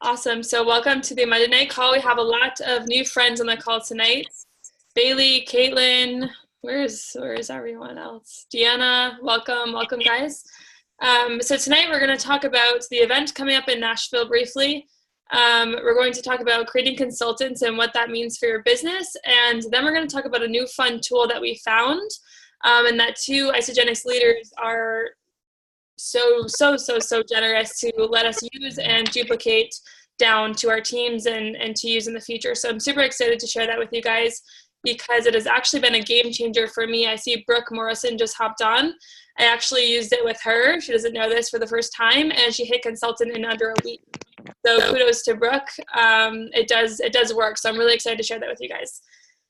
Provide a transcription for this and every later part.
Awesome. So welcome to the Monday Night Call. We have a lot of new friends on the call tonight. Bailey, Caitlin, where's everyone else? Deanna, welcome guys. So tonight we're going to talk about the event coming up in Nashville briefly. We're going to talk about creating consultants and what that means for your business. And then we're going to talk about a new fun tool that we found, and that two Isagenix leaders are so generous to let us use and duplicate down to our teams and to use in the future. So I'm super excited to share that with you guys because it has actually been a game changer for me. I see Brooke Morrison just hopped on. I actually used it with her. She doesn't know this for the first time, and she hit consultant in under a week. So kudos to Brooke. It does work. So I'm really excited to share that with you guys.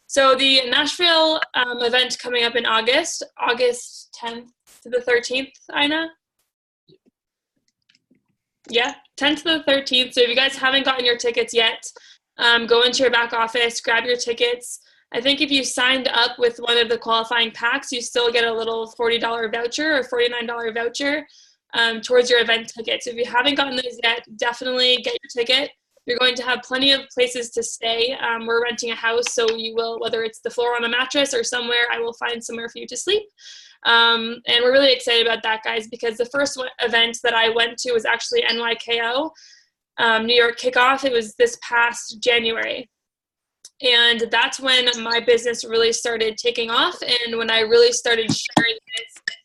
So the Nashville event coming up in August 10th to the 13th, Ina? Yeah, 10th to the 13th. So if you guys haven't gotten your tickets yet, go into your back office, grab your tickets. I think if you signed up with one of the qualifying packs, you still get a little $40 voucher or $49 voucher towards your event ticket. So if you haven't gotten those yet, definitely get your ticket. You're going to have plenty of places to stay. We're renting a house, so you will, whether it's the floor on a mattress or somewhere, I will find somewhere for you to sleep. And we're really excited about that, guys, because the first event that I went to was actually NYKO, New York Kickoff. It was this past January. And that's when my business really started taking off and when I really started sharing this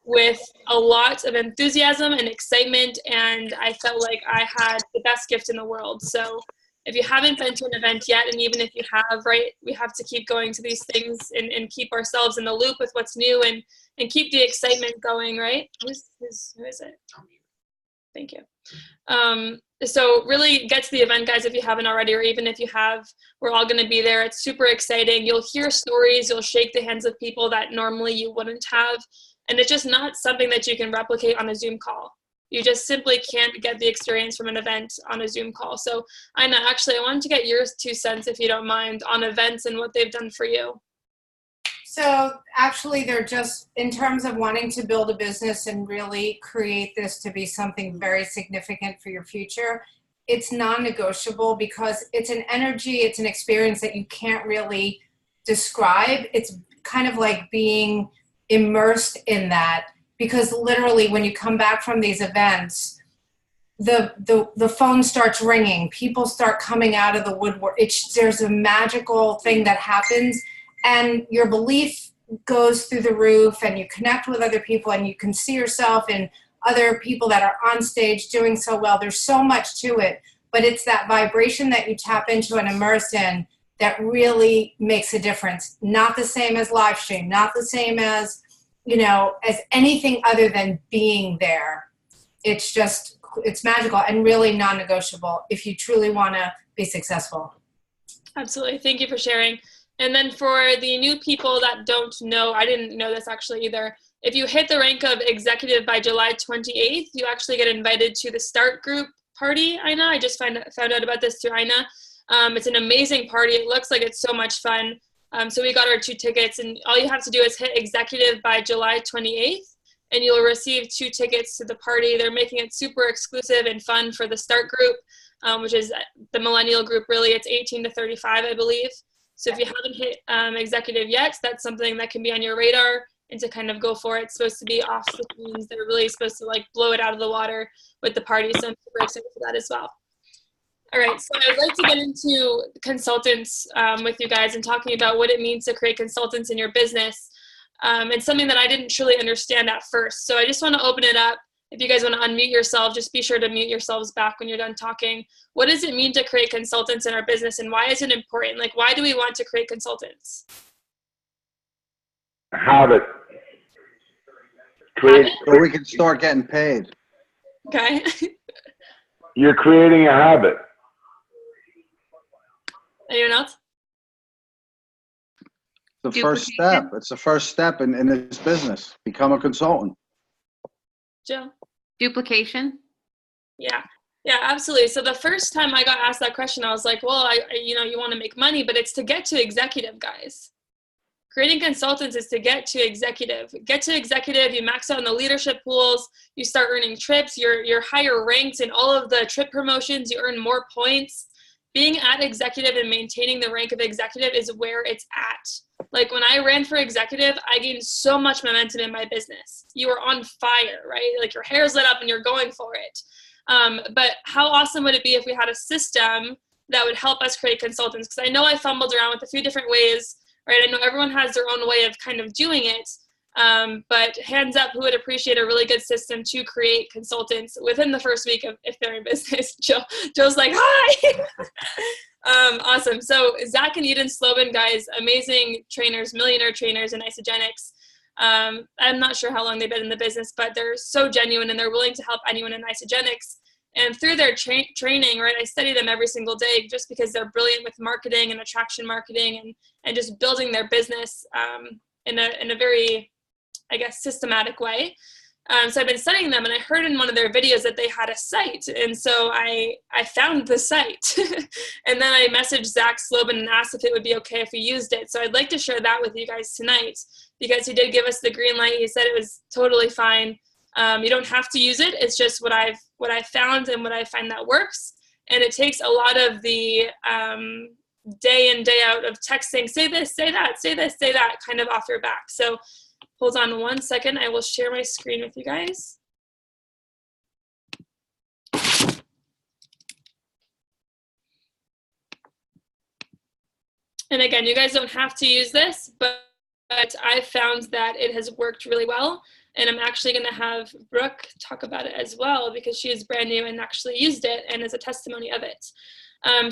with a lot of enthusiasm and excitement, and I felt like I had the best gift in the world. So if you haven't been to an event yet, and even if you have, right, we have to keep going to these things and keep ourselves in the loop with what's new and keep the excitement going, right? Who is it? Thank you. So really get to the event, guys, if you haven't already, or even if you have, we're all going to be there. It's super exciting. You'll hear stories. You'll shake the hands of people that normally you wouldn't have. And it's just not something that you can replicate on a Zoom call. You just simply can't get the experience from an event on a Zoom call. So Ina, actually, I wanted to get your 2 cents, if you don't mind, on events and what they've done for you. So actually, they're just, in terms of wanting to build a business and really create this to be something very significant for your future, it's non-negotiable because it's an energy, it's an experience that you can't really describe. It's kind of like being immersed in that, because literally when you come back from these events, the phone starts ringing, people start coming out of the woodwork. There's a magical thing that happens, and your belief goes through the roof, and you connect with other people, and you can see yourself in other people that are on stage doing so well. There's so much to it, but it's that vibration that you tap into and immerse in that really makes a difference. Not the same as live stream, not the same as, as anything other than being there. It's magical and really non-negotiable if you truly want to be successful. Absolutely. Thank you for sharing. And then for the new people that don't know, I didn't know this actually either. If you hit the rank of executive by July 28th, you actually get invited to the Start Group party, Ina. I just found out about this through Ina. It's an amazing party. It looks like it's so much fun. So we got our 2 tickets, and all you have to do is hit executive by July 28th, and you'll receive 2 tickets to the party. They're making it super exclusive and fun for the Start Group, which is the millennial group, really. It's 18 to 35, I believe. So if you haven't hit executive yet, that's something that can be on your radar and to kind of go for it. It's supposed to be off the scenes. They're really supposed to like blow it out of the water with the party. So I'm super excited for that as well. All right, so I'd like to get into consultants with you guys and talking about what it means to create consultants in your business. It's something that I didn't truly understand at first. So I just want to open it up. If you guys want to unmute yourself, just be sure to mute yourselves back when you're done talking. What does it mean to create consultants in our business, and why is it important? Like, why do we want to create consultants? Habit. So we can start getting paid. Okay. You're creating a habit. Anyone else? The first step. It's the first step in this business. Become a consultant. Jill? Duplication? Yeah, absolutely. So the first time I got asked that question, I was like, well, you want to make money, but it's to get to executive, guys. creating consultants is to get to executive. You max out in the leadership pools, you start earning trips, you're higher ranked in all of the trip promotions, you earn more points. Being at executive and maintaining the rank of executive is where it's at. Like when I ran for executive, I gained so much momentum in my business. You are on fire, right? Like your hair's lit up and you're going for it. But how awesome would it be if we had a system that would help us create consultants? Because I know I fumbled around with a few different ways, right? I know everyone has their own way of kind of doing it. But hands up, who would appreciate a really good system to create consultants within the first week of if they're in business? Joe's like, hi. Awesome. So Zach and Eden Slobin, guys, amazing trainers, millionaire trainers in Isagenix. I'm not sure how long they've been in the business, but they're so genuine and they're willing to help anyone in Isagenix. And through their training, right, I study them every single day just because they're brilliant with marketing and attraction marketing and just building their business in a very, I guess, systematic way. So I've been studying them, and I heard in one of their videos that they had a site. And so I found the site. And then I messaged Zach Slobin and asked if it would be okay if we used it. So I'd like to share that with you guys tonight because he did give us the green light. He said it was totally fine. You don't have to use it. It's just what I've found and what I find that works. And it takes a lot of the day in, day out of texting, say this, say that, say this, say that, kind of off your back. So hold on one second. I will share my screen with you guys. And again, you guys don't have to use this, but I found that it has worked really well. And I'm actually going to have Brooke talk about it as well because she is brand new and actually used it and is a testimony of it.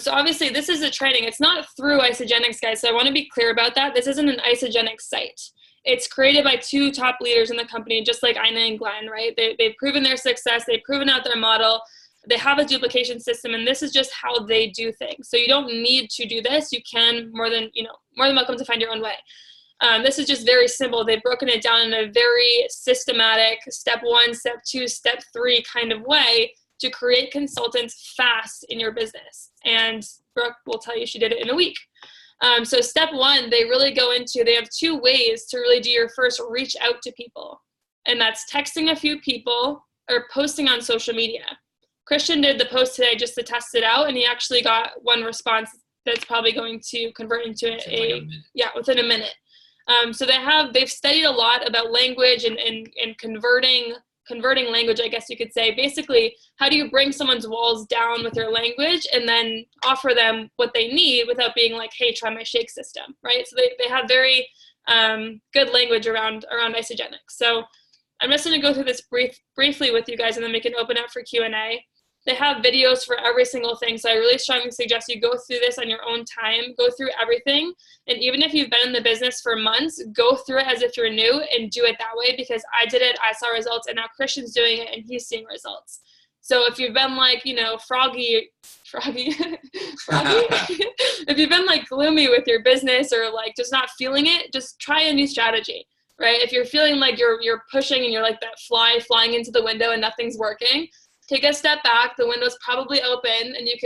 So obviously this is a training. It's not through Isagenix, guys. So I want to be clear about that. This isn't an Isagenix site. It's created by two top leaders in the company, just like Ina and Glenn, right? They've proven their success. They've proven out their model. They have a duplication system, and this is just how they do things. So you don't need to do this. You can more than welcome to find your own way. This is just very simple. They've broken it down in a very systematic step 1, step 2, step 3 kind of way to create consultants fast in your business. And Brooke will tell you she did it in a week. So step 1, they really go into, they have 2 ways to really do your first reach out to people. And that's texting a few people or posting on social media. Christian did the post today just to test it out, and he actually got 1 response that's probably going to convert into within a minute. So they've studied a lot about language and converting language, I guess you could say. Basically, how do you bring someone's walls down with your language and then offer them what they need without being like, hey, try my shake system, right? So they have very good language around Isagenix. So I'm just going to go through this briefly with you guys, and then we can open up for Q&A. They have videos for every single thing, so I really strongly suggest you go through this on your own time, go through everything, and even if you've been in the business for months, go through it as if you're new and do it that way, because I did it, I saw results, and now Christian's doing it, and he's seeing results. So if you've been like, froggy, if you've been like gloomy with your business or like just not feeling it, just try a new strategy, right? If you're feeling like you're pushing and you're like that fly flying into the window and nothing's working, take a step back, the window's probably open, and you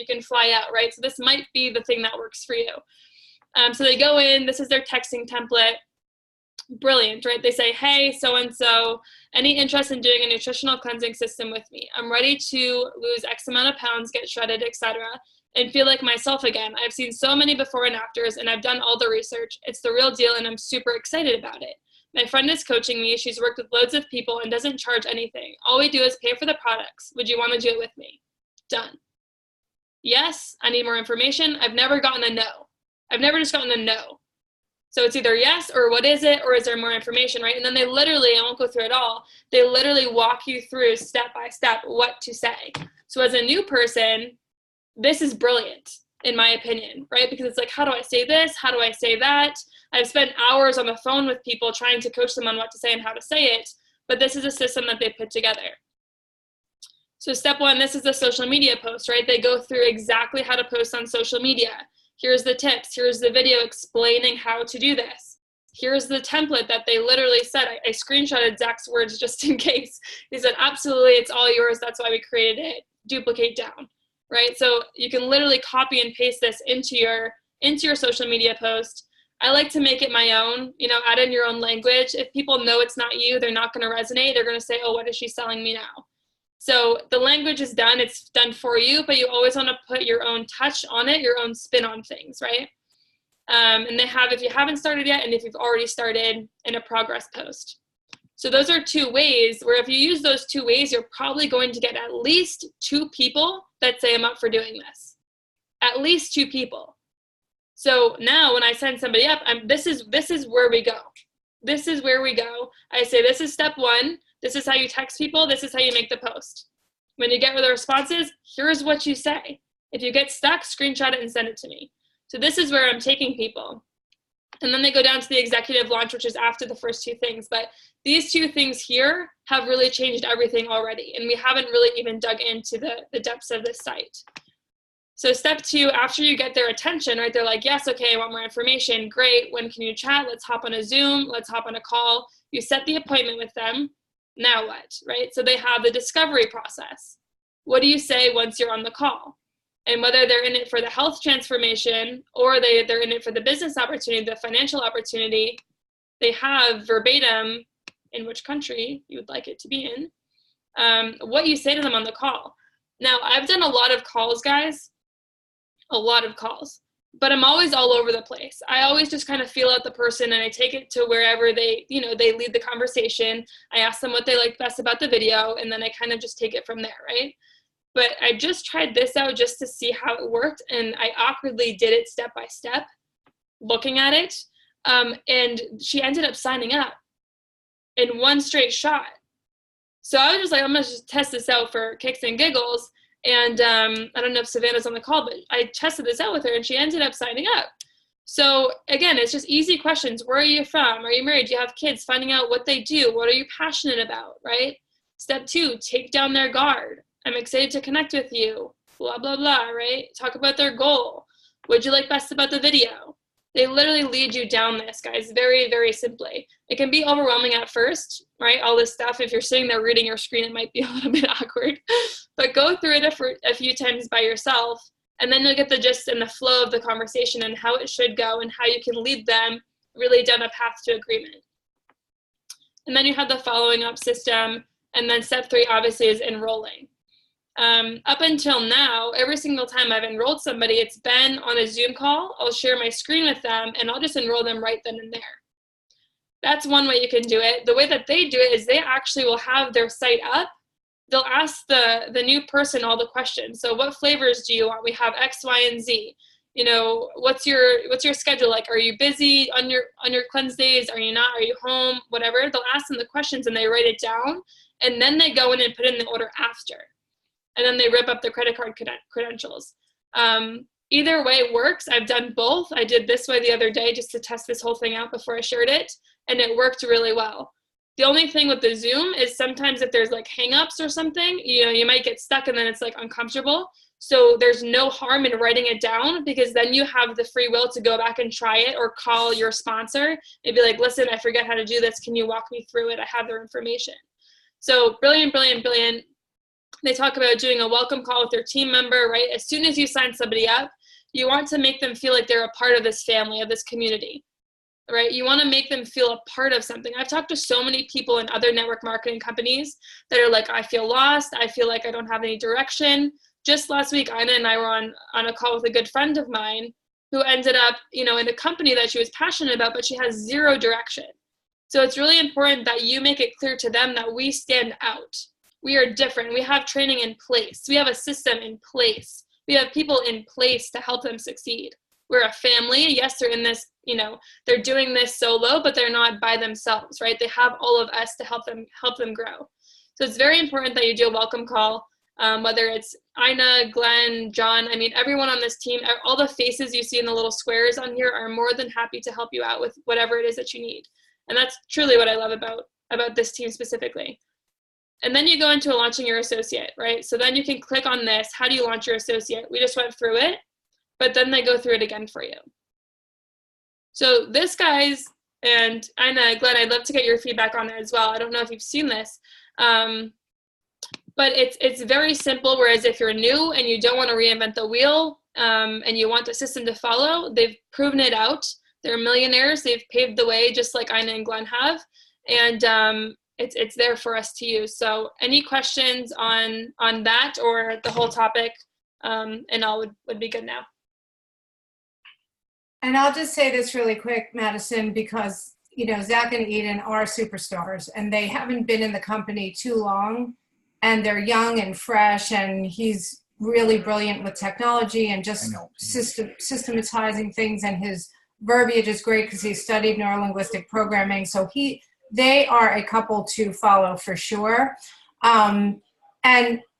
can fly out, right? So this might be the thing that works for you. So they go in, this is their texting template. Brilliant, right? They say, hey, so-and-so, any interest in doing a nutritional cleansing system with me? I'm ready to lose X amount of pounds, get shredded, etc., and feel like myself again. I've seen so many before and afters, and I've done all the research. It's the real deal, and I'm super excited about it. My friend is coaching me. She's worked with loads of people and doesn't charge anything. All we do is pay for the products. Would you want to do it with me? Done. Yes, I need more information. I've never gotten a no. I've never just gotten a no. So it's either yes or what is it, or is there more information, right? And then they literally, I won't go through it all, they literally walk you through step by step what to say. So as a new person, this is brilliant, in my opinion, right? Because it's like, how do I say this? How do I say that? I've spent hours on the phone with people trying to coach them on what to say and how to say it, but this is a system that they put together. So step 1, this is the social media post, right? They go through exactly how to post on social media. Here's the tips. Here's the video explaining how to do this. Here's the template that they literally said. I screenshotted Zach's words just in case. He said, absolutely, it's all yours. That's why we created it. Duplicate down, right? So you can literally copy and paste this into your social media post. I like to make it my own, add in your own language. If people know it's not you, they're not going to resonate. They're going to say, oh, what is she selling me now? So the language is done. It's done for you, but you always want to put your own touch on it, your own spin on things, right? And they have, if you haven't started yet, and if you've already started, in a progress post. So those are 2 ways where if you use those 2 ways, you're probably going to get at least 2 people that say, I'm up for doing this. At least 2 people. So now when I send somebody up, this is where we go. This is where we go. I say, this is step 1. This is how you text people. This is how you make the post. When you get the responses, here's what you say. If you get stuck, screenshot it and send it to me. So this is where I'm taking people. And then they go down to the executive launch, which is after the first 2 things. But these 2 things here have really changed everything already. And we haven't really even dug into the depths of this site. So step 2, after you get their attention, right, they're like, yes, okay, I want more information. Great. When can you chat? Let's hop on a Zoom. Let's hop on a call. You set the appointment with them. Now what, right? So they have the discovery process. What do you say once you're on the call? And whether they're in it for the health transformation or they're in it for the business opportunity, the financial opportunity, they have verbatim in which country you would like it to be in, what you say to them on the call. Now, I've done a lot of calls, guys, a lot of calls, but I'm always all over the place. I always just kind of feel out the person and I take it to wherever they lead the conversation. I ask them what they liked best about the video, and then I kind of just take it from there, right? But I just tried this out just to see how it worked, and I awkwardly did it step by step, looking at it, and she ended up signing up in one straight shot. So I was just like, I'm going to just test this out for kicks and giggles, and I don't know if Savannah's on the call, but I tested this out with her, and she ended up signing up. So again, it's just easy questions. Where are you from? Are you married? Do you have kids? Finding out what they do. What are you passionate about, right? Step 2, take down their guard. I'm excited to connect with you, blah, blah, blah, right? Talk about their goal. What'd you like best about the video? They literally lead you down this, guys, very, very simply. It can be overwhelming at first, right? All this stuff, if you're sitting there reading your screen, it might be a little bit awkward. But go through it a few times by yourself, and then you'll get the gist and the flow of the conversation and how it should go and how you can lead them really down a path to agreement. And then you have the following up system, and then step 3 obviously is enrolling. Up until now, every single time I've enrolled somebody, it's been on a Zoom call. I'll share my screen with them and I'll just enroll them right then and there. That's one way you can do it. The way that they do it is they actually will have their site up. They'll ask the new person all the questions. So what flavors do you want? We have X, Y, and Z. What's your schedule like? Are you busy on your cleanse days? Are you not? Are you home? Whatever. They'll ask them the questions and they write it down, and then they go in and put in the order after. And then they rip up the credit card credentials. Either way works. I've done both. I did this way the other day just to test this whole thing out before I shared it, and it worked really well. The only thing with the Zoom is sometimes if there's like hangups or something, you might get stuck and then it's like uncomfortable. So there's no harm in writing it down, because then you have the free will to go back and try it or call your sponsor and be like, listen, I forget how to do this. Can you walk me through it? I have their information. So brilliant, brilliant, brilliant. They talk about doing a welcome call with their team member, right? As soon as you sign somebody up, you want to make them feel like they're a part of this family, of this community, right? You want to make them feel a part of something. I've talked to so many people in other network marketing companies that are like, I feel lost. I feel like I don't have any direction. Just last week, Ina and I were on a call with a good friend of mine who ended up, in a company that she was passionate about, but she has zero direction. So it's really important that you make it clear to them that we stand out. We are different. We have training in place. We have a system in place. We have people in place to help them succeed. We're a family. Yes, they're in this, they're doing this solo, but they're not by themselves, right? They have all of us to help them grow. So it's very important that you do a welcome call, whether it's Ina, Glenn, John. Everyone on this team, all the faces you see in the little squares on here are more than happy to help you out with whatever it is that you need. And that's truly what I love about this team specifically. And then you go into launching your associate, right? So then you can click on this. How do you launch your associate? We just went through it, but then they go through it again for you. So this, guys, and Ina, Glenn, I'd love to get your feedback on that as well. I don't know if you've seen this, but it's very simple. Whereas if you're new and you don't want to reinvent the wheel and you want the system to follow, they've proven it out. They're millionaires. They've paved the way just like Ina and Glenn have. And it's there for us to use. So any questions on that or the whole topic, and all would be good now. And I'll just say this really quick, Madison, because, you know, Zach and Eden are superstars and they haven't been in the company too long and they're young and fresh, and he's really brilliant with technology and just systematizing things, and his verbiage is great because he studied neurolinguistic programming. So they are a couple to follow for sure. And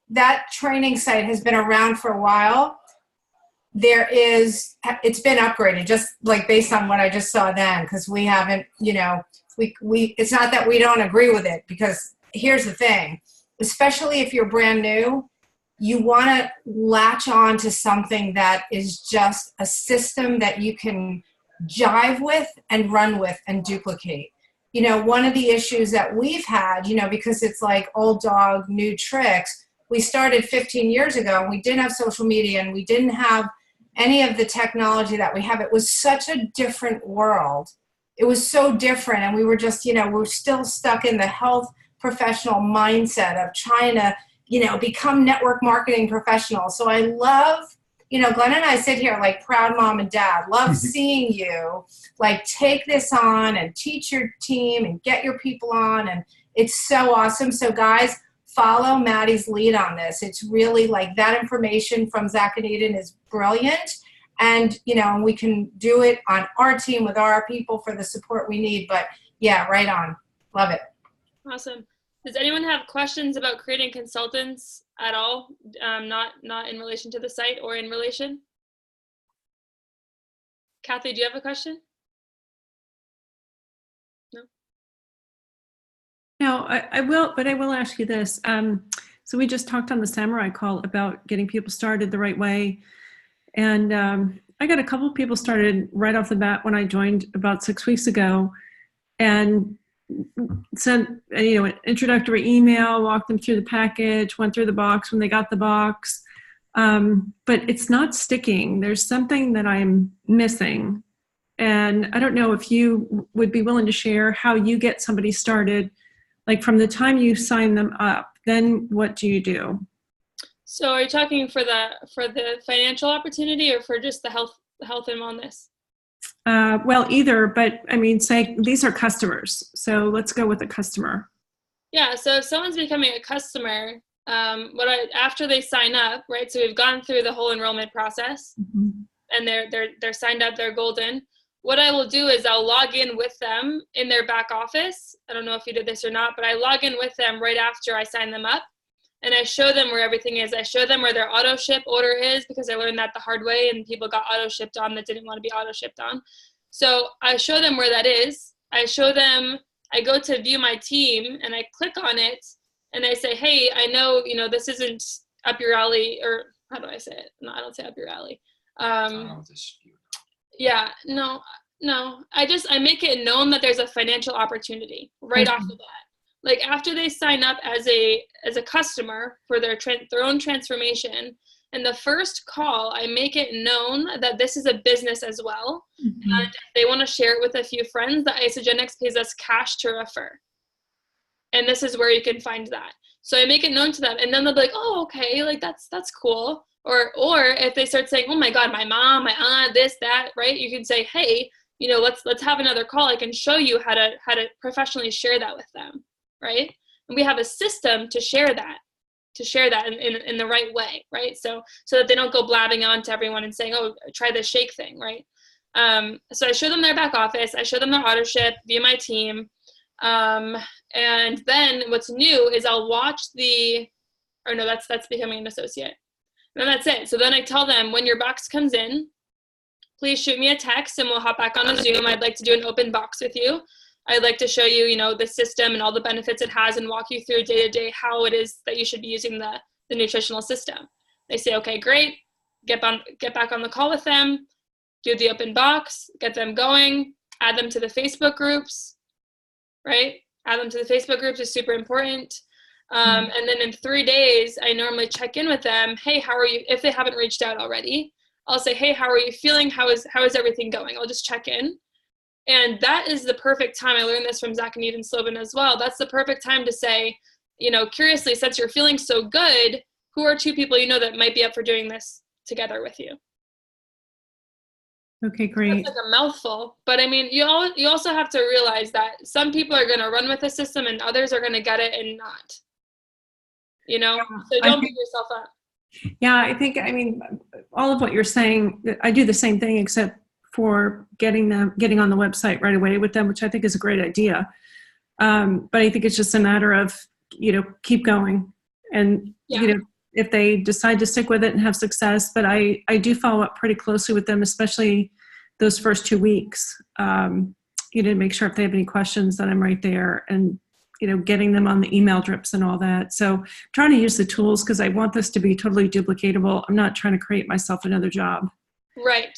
that training site has been around for a while. It's been upgraded just like based on what I just saw then, because we haven't, you know, it's not that we don't agree with it, because here's the thing, especially if you're brand new, you want to latch on to something that is just a system that you can jive with and run with and duplicate. You know, one of the issues that we've had, you know, because it's like old dog, new tricks, we started 15 years ago and we didn't have social media and we didn't have any of the technology that we have. It was such a different world. It was so different. And we were just, you know, we're still stuck in the health professional mindset of trying to, you know, become network marketing professionals. So I love, you know, Glenn and I sit here like proud mom and dad, love seeing you like take this on and teach your team and get your people on. And it's so awesome. So guys, follow Maddie's lead on this. It's really like that information from Zach and Eden is brilliant. And, you know, we can do it on our team with our people for the support we need. But yeah, right on. Love it. Awesome. Does anyone have questions about creating consultants at all? Not in relation to the site or in relation? Kathy, do you have a question? No? No, I will, but I will ask you this. So we just talked on the Samurai call about getting people started the right way. And I got a couple of people started right off the bat when I joined about 6 weeks ago, and sent, you know, an introductory email, walked them through the package, went through the box when they got the box. But it's not sticking. There's something that I'm missing. And I don't know if you would be willing to share how you get somebody started, like from the time you sign them up, then what do you do? So are you talking for the financial opportunity or for just the health and wellness? Well, either, but I mean, say these are customers. So let's go with a customer. Yeah. So if someone's becoming a customer, after they sign up, right? So we've gone through the whole enrollment process, and they're signed up, they're golden. What I will do is I'll log in with them in their back office. I don't know if you did this or not, but I log in with them right after I sign them up. And I show them where everything is. I show them where their auto ship order is, because I learned that the hard way and people got auto shipped on that didn't want to be auto shipped on. So I show them where that is. I show them, I go to view my team and I click on it and I say, hey, I know, you know, this isn't up your alley, or how do I say it? No, I don't say up your alley. Yeah, no. I make it known that there's a financial opportunity right off the bat. Like after they sign up as a customer for their own transformation, and the first call, I make it known that this is a business as well. And if they want to share it with a few friends, that Isagenix pays us cash to refer. And this is where you can find that. So I make it known to them, and then they'll be like, oh, okay, like that's cool. Or if they start saying, oh my God, my mom, my aunt, this, that, right? You can say, hey, you know, let's have another call. I can show you how to professionally share that with them. Right? And we have a system to share that in the right way, right? So that they don't go blabbing on to everyone and saying, oh, try this shake thing, right? So I show them their back office, I show them their auto ship, view my team. And then what's new is I'll watch that's becoming an associate. And then that's it. So then I tell them, when your box comes in, please shoot me a text and we'll hop back on a Zoom. I'd like to do an open box with you. I'd like to show you, you know, the system and all the benefits it has and walk you through day to day how it is that you should be using the nutritional system. They say, okay, great. Get back on the call with them, do the open box, get them going, add them to the Facebook groups, right? Add them to the Facebook groups is super important. And then in 3 days, I normally check in with them. Hey, how are you? If they haven't reached out already, I'll say, hey, how are you feeling? How is everything going? I'll just check in. And that is the perfect time. I learned this from Zach and Eden Slobin as well. That's the perfect time to say, you know, curiously, since you're feeling so good, who are 2 people you know that might be up for doing this together with you? Okay, great. That's like a mouthful, but I mean, you also have to realize that some people are going to run with the system and others are going to get it and not. You know, so don't beat yourself up. Yeah, I think, I mean, all of what you're saying, I do the same thing except for getting on the website right away with them, which I think is a great idea. But I think it's just a matter of, you know, keep going. And, you know, if they decide to stick with it and have success, but I do follow up pretty closely with them, especially those first 2 weeks, you know, to make sure if they have any questions that I'm right there, and, you know, getting them on the email drips and all that. So trying to use the tools because I want this to be totally duplicatable. I'm not trying to create myself another job. Right.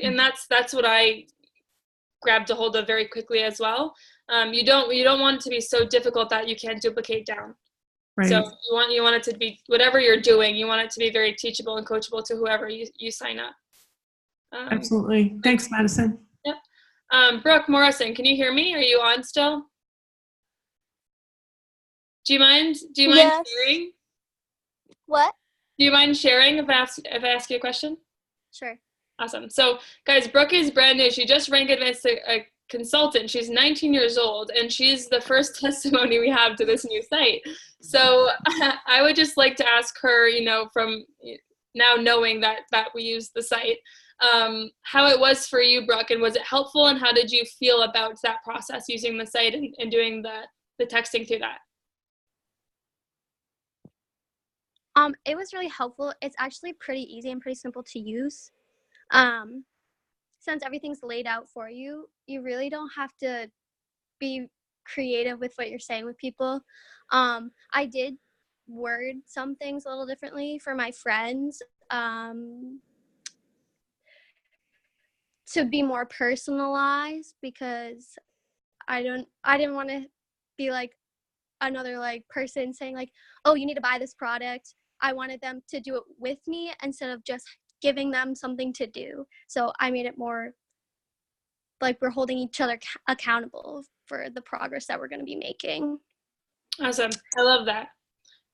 And that's what I grabbed a hold of very quickly as well. You don't want it to be so difficult that you can't duplicate down. Right. So you want it to be, whatever you're doing, you want it to be very teachable and coachable to whoever you sign up. Absolutely. Thanks, Madison. Yep. Brooke Morrison, can you hear me? Are you on still? Do you mind Yes. sharing? What? Do you mind sharing if I ask you a question? Sure. Awesome. So guys, Brooke is brand new. She just ranked advanced a consultant. She's 19 years old, and she's the first testimony we have to this new site. So I would just like to ask her, you know, from now knowing that we use the site, how it was for you, Brooke, and was it helpful, and how did you feel about that process using the site and doing the texting through that? It was really helpful. It's actually pretty easy and pretty simple to use. Since everything's laid out for you, you really don't have to be creative with what you're saying with people. I did word some things a little differently for my friends, to be more personalized, because I didn't want to be like another like person saying like, oh, you need to buy this product. I wanted them to do it with me instead of just giving them something to do. So I made it more like we're holding each other accountable for the progress that we're going to be making. Awesome. I love that.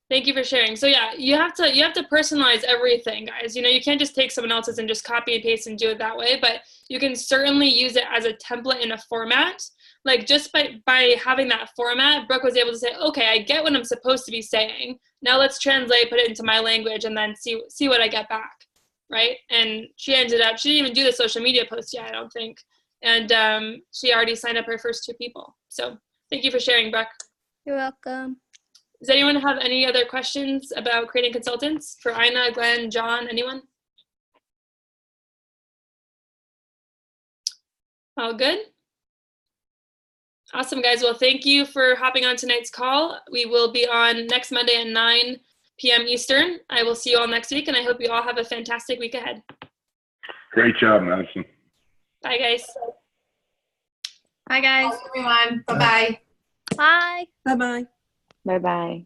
Thank you for sharing. So yeah, you have to personalize everything, guys. You know, you can't just take someone else's and just copy and paste and do it that way, but you can certainly use it as a template in a format. Like just by having that format, Brooke was able to say, okay, I get what I'm supposed to be saying. Now let's translate, put it into my language, and then see what I get back, right? And she didn't even do the social media post yet, I don't think. And she already signed up her first 2 people. So thank you for sharing, Brooke. You're welcome. Does anyone have any other questions about creating consultants for Ina, Glenn, John, anyone? All good? Awesome, guys. Well, thank you for hopping on tonight's call. We will be on next Monday at 9 p.m. Eastern. I will see you all next week, and I hope you all have a fantastic week ahead. Great job, Madison. Bye, guys. Bye, guys. Everyone. Bye-bye. Bye. Bye-bye. Bye-bye.